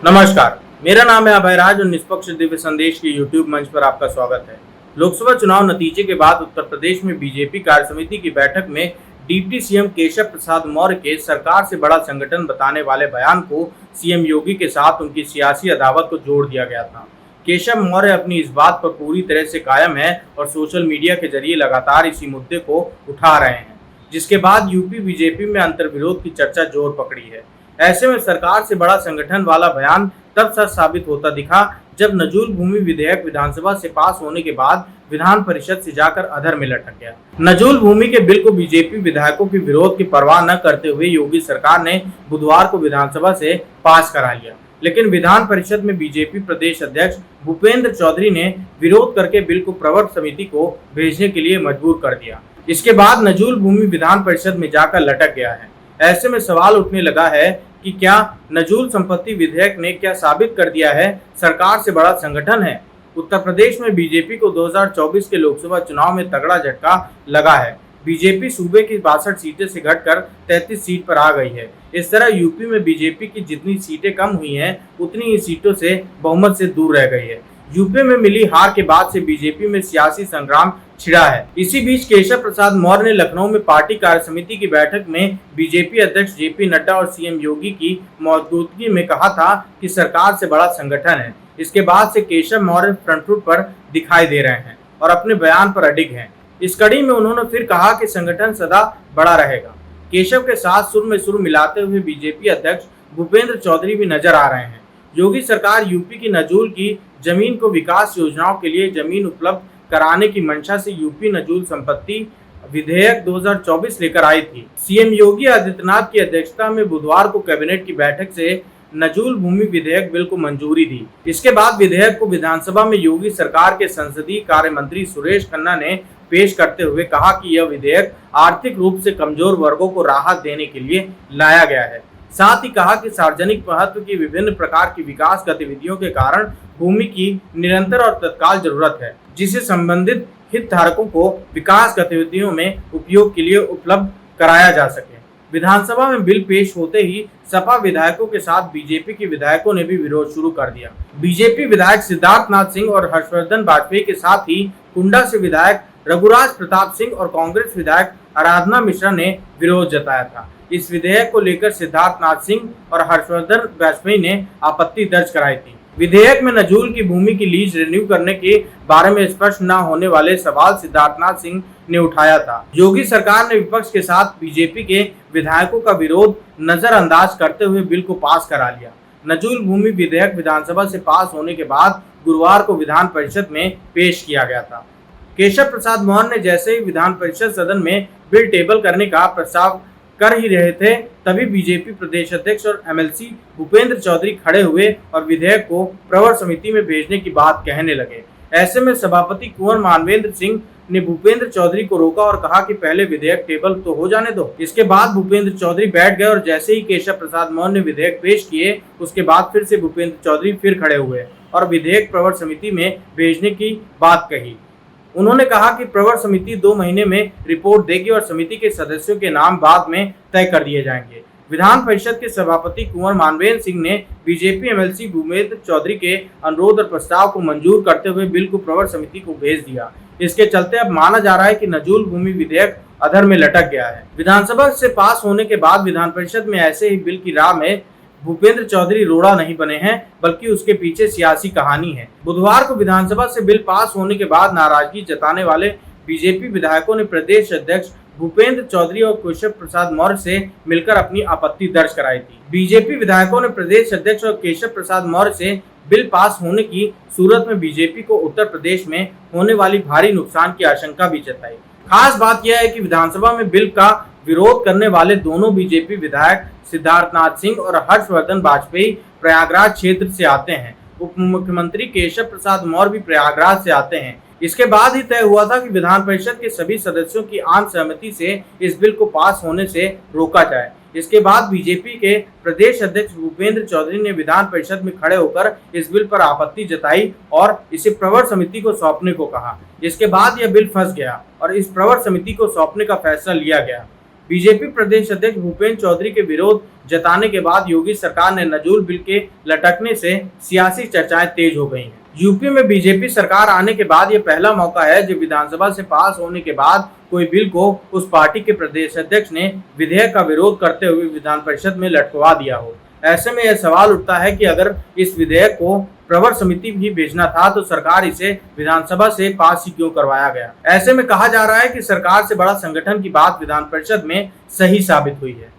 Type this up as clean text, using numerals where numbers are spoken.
नमस्कार, मेरा नाम है अभय राज और निष्पक्ष दिव्य संदेश के यूट्यूब मंच पर आपका स्वागत है। लोकसभा चुनाव नतीजे के बाद उत्तर प्रदेश में बीजेपी कार्यसमिति की बैठक में डिप्टी सीएम केशव प्रसाद मौर्य के सरकार से बड़ा संगठन बताने वाले बयान को सीएम योगी के साथ उनकी सियासी अदावत को जोड़ दिया गया था। केशव मौर्य अपनी इस बात पर पूरी तरह से कायम है और सोशल मीडिया के जरिए लगातार इसी मुद्दे को उठा रहे हैं, जिसके बाद यूपी बीजेपी में अंतर्विरोध की चर्चा जोर पकड़ी है। ऐसे में सरकार से बड़ा संगठन वाला बयान तब सच साबित होता दिखा जब नजूल भूमि विधेयक विधानसभा से पास होने के बाद विधान परिषद से जाकर अधर में लटक गया। नजूल भूमि के बिल को बीजेपी विधायकों के विरोध की परवाह न करते हुए योगी सरकार ने बुधवार को विधानसभा से पास करा लिया, लेकिन विधान परिषद में बीजेपी प्रदेश अध्यक्ष भूपेंद्र चौधरी ने विरोध करके बिल को प्रवर समिति को भेजने के लिए मजबूर कर दिया। इसके बाद नजूल भूमि विधान परिषद में जाकर लटक गया है। ऐसे में सवाल उठने लगा है कि क्या नजूल संपत्ति विधेयक ने क्या साबित कर दिया है सरकार से बड़ा संगठन है। उत्तर प्रदेश में बीजेपी को 2024 के लोकसभा चुनाव में तगड़ा झटका लगा है। बीजेपी सूबे की 62 सीटें से घटकर 33 सीट पर आ गई है। इस तरह यूपी में बीजेपी की जितनी सीटें कम हुई हैं, उतनी ही सीटों से बहुमत से दूर रह गई है। यूपी में मिली हार के बाद से बीजेपी में सियासी संग्राम छिड़ा है। इसी बीच केशव प्रसाद मौर्य ने लखनऊ में पार्टी कार्यसमिति की बैठक में बीजेपी अध्यक्ष जेपी नड्डा और सीएम योगी की मौजूदगी में कहा था कि सरकार से बड़ा संगठन है। इसके बाद से केशव मौर्य फ्रंट फुट पर दिखाई दे रहे हैं और अपने बयान पर अडिग हैं। इस कड़ी में उन्होंने फिर कहा कि संगठन सदा बड़ा रहेगा। केशव के साथ सुर में सुर मिलाते हुए बीजेपी अध्यक्ष भूपेंद्र चौधरी भी नजर आ रहे हैं। योगी सरकार यूपी की नजूल की जमीन को विकास योजनाओं के लिए जमीन उपलब्ध कराने की मंशा से यूपी नजूल संपत्ति विधेयक 2024 लेकर आई थी। सीएम योगी आदित्यनाथ की अध्यक्षता में बुधवार को कैबिनेट की बैठक से नजूल भूमि विधेयक बिल को मंजूरी दी। इसके बाद विधेयक को विधानसभा में योगी सरकार के संसदीय कार्य मंत्री सुरेश खन्ना ने पेश करते हुए कहा कि यह विधेयक आर्थिक रूप से कमजोर वर्गों को राहत देने के लिए लाया गया है। साथ ही कहा कि सार्वजनिक महत्व की विभिन्न प्रकार की विकास गतिविधियों के कारण भूमि की निरंतर और तत्काल जरूरत है, जिसे संबंधित हितधारकों को विकास गतिविधियों में उपयोग के लिए उपलब्ध कराया जा सके। विधानसभा में बिल पेश होते ही सपा विधायकों के साथ बीजेपी के विधायकों ने भी विरोध शुरू कर दिया। बीजेपी विधायक सिद्धार्थनाथ सिंह और हर्षवर्धन बाजपेयी के साथ ही कुंडा से विधायक रघुराज प्रताप सिंह और कांग्रेस विधायक आराधना मिश्रा ने विरोध जताया था। इस विधेयक को लेकर सिद्धार्थनाथ सिंह और हर्षवर्धन बाजपेयी ने आपत्ति दर्ज कराई थी। विधेयक में नजूल की भूमि की लीज रिन्यू करने के बारे में स्पष्ट न होने वाले सवाल सिद्धार्थनाथ सिंह ने उठाया था। योगी सरकार ने विपक्ष के साथ बीजेपी के विधायकों का विरोध नजरअंदाज करते हुए बिल को पास करा लिया। नजूल भूमि विधेयक विधानसभा से पास होने के बाद गुरुवार को विधान परिषद में पेश किया गया था। केशव प्रसाद मौर्य ने जैसे ही विधान परिषद सदन में बिल टेबल करने का प्रस्ताव कर ही रहे थे, तभी बीजेपी प्रदेश अध्यक्ष और एमएलसी भूपेंद्र चौधरी खड़े हुए और विधेयक को प्रवर समिति में भेजने की बात कहने लगे। ऐसे में सभापति कुंवर मानवेंद्र सिंह ने भूपेंद्र चौधरी को रोका और कहा कि पहले विधेयक टेबल तो हो जाने दो। इसके बाद भूपेंद्र चौधरी बैठ गए और जैसे ही केशव प्रसाद मौर्य ने विधेयक पेश किए, उसके बाद फिर से भूपेंद्र चौधरी फिर खड़े हुए और विधेयक प्रवर समिति में भेजने की बात कही। उन्होंने कहा कि प्रवर समिति 2 महीने में रिपोर्ट देगी और समिति के सदस्यों के नाम बाद में तय कर दिए जाएंगे। विधान परिषद के सभापति कुंवर मानवेंद्र सिंह ने बीजेपी एमएलसी भूपेंद्र चौधरी के अनुरोध और प्रस्ताव को मंजूर करते हुए बिल को प्रवर समिति को भेज दिया। इसके चलते अब माना जा रहा है कि नजूल भूमि विधेयक अधर में लटक गया है। विधानसभा से पास होने के बाद विधान परिषद में ऐसे ही बिल की राह में भूपेंद्र चौधरी रोड़ा नहीं बने हैं, बल्कि उसके पीछे सियासी कहानी है। बुधवार को विधानसभा से बिल पास होने के बाद नाराजगी जताने वाले बीजेपी विधायकों ने प्रदेश अध्यक्ष भूपेंद्र चौधरी और केशव प्रसाद मौर्य से मिलकर अपनी आपत्ति दर्ज कराई थी। बीजेपी विधायकों ने प्रदेश अध्यक्ष और केशव प्रसाद मौर्य से बिल पास होने की सूरत में बीजेपी को उत्तर प्रदेश में होने वाली भारी नुकसान की आशंका भी जताई। खास बात यह है कि विधानसभा में बिल का विरोध करने वाले दोनों बीजेपी विधायक सिद्धार्थनाथ सिंह और हर्षवर्धन बाजपेयी प्रयागराज क्षेत्र से आते हैं। उप मुख्यमंत्री केशव प्रसाद मौर्य भी प्रयागराज से आते हैं। इसके बाद ही तय हुआ था कि विधान परिषद के सभी सदस्यों की आम सहमति से इस बिल को पास होने से रोका जाए। इसके बाद बीजेपी के प्रदेश अध्यक्ष भूपेंद्र चौधरी ने विधान परिषद में खड़े होकर इस बिल पर आपत्ति जताई और इसे प्रवर समिति को सौंपने को कहा। इसके बाद यह बिल फंस गया और इस प्रवर समिति को सौंपने का फैसला लिया गया। बीजेपी प्रदेश अध्यक्ष भूपेंद्र चौधरी के विरोध जताने के बाद योगी सरकार ने नजूल बिल के लटकने से सियासी चर्चाएं तेज हो गई हैं। यूपी में बीजेपी सरकार आने के बाद ये पहला मौका है जब विधानसभा से पास होने के बाद कोई बिल को उस पार्टी के प्रदेश अध्यक्ष ने विधेयक का विरोध करते हुए विधान परिषद में लटकवा दिया हो। ऐसे में यह सवाल उठता है कि अगर इस विधेयक को प्रवर समिति भी भेजना था तो सरकार इसे विधानसभा से पास ही क्यों करवाया गया। ऐसे में कहा जा रहा है कि सरकार से बड़ा संगठन की बात विधान परिषद में सही साबित हुई है।